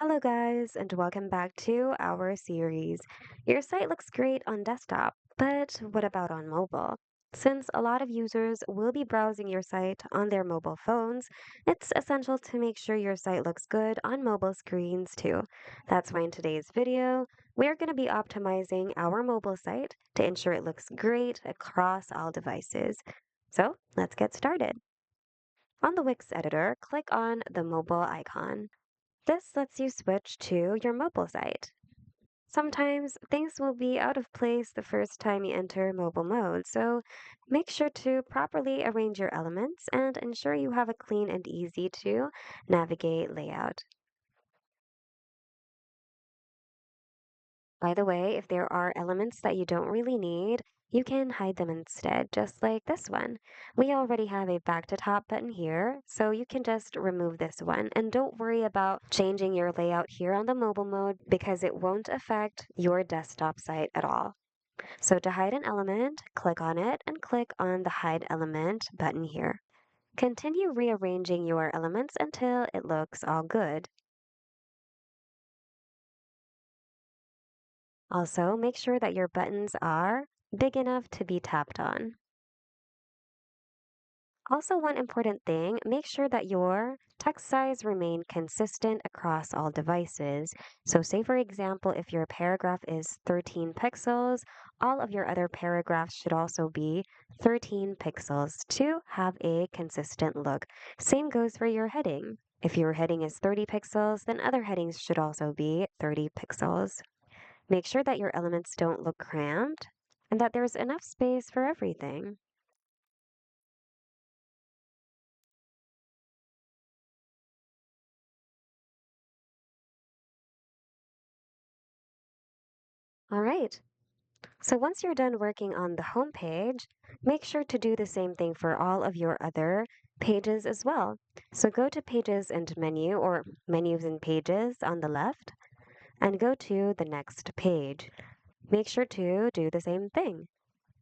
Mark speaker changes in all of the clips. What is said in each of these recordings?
Speaker 1: Hello, guys, and welcome back to our series. Your site looks great on desktop, but what about on mobile? Since a lot of users will be browsing your site on their mobile phones, it's essential to make sure your site looks good on mobile screens too. That's why in today's video, we're going to be optimizing our mobile site to ensure it looks great across all devices. So let's get started. On the Wix editor, click on the mobile icon. This lets you switch to your mobile site. Sometimes things will be out of place the first time you enter mobile mode, so make sure to properly arrange your elements and ensure you have a clean and easy to navigate layout. By the way, if there are elements that you don't really need, you can hide them instead, just like this one. We already have a back to top button here, so you can just remove this one. And don't worry about changing your layout here on the mobile mode because it won't affect your desktop site at all. So to hide an element, click on it and click on the Hide Element button here. Continue rearranging your elements until it looks all good. Also, make sure that your buttons are big enough to be tapped on. Also, one important thing, make sure that your text size remain consistent across all devices. So say for example, if your paragraph is 13 pixels, all of your other paragraphs should also be 13 pixels to have a consistent look. Same goes for your heading. If your heading is 30 pixels, then other headings should also be 30 pixels. Make sure that your elements don't look cramped and that there's enough space for everything. All right. So once you're done working on the home page, make sure to do the same thing for all of your other pages as well. So go to Pages and Menu or Menus and Pages on the left and go to the next page. Make sure to do the same thing.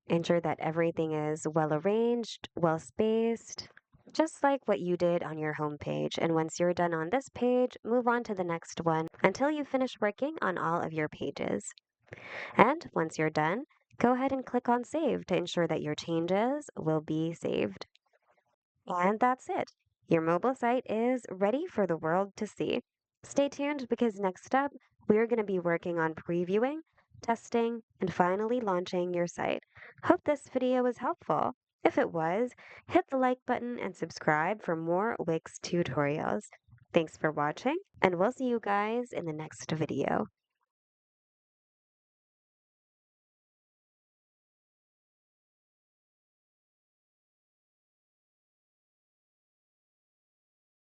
Speaker 1: Ensure that everything is well arranged, well spaced, just like what you did on your home page. And once you're done on this page, move on to the next one until you finish working on all of your pages. And once you're done, go ahead and click on Save to ensure that your changes will be saved. And that's it. Your mobile site is ready for the world to see. Stay tuned because next up, we're going to be working on previewing, testing, and finally launching your site. Hope this video was helpful. If it was, hit the like button and subscribe for more Wix tutorials. Thanks for watching, and we'll see you guys in the next video.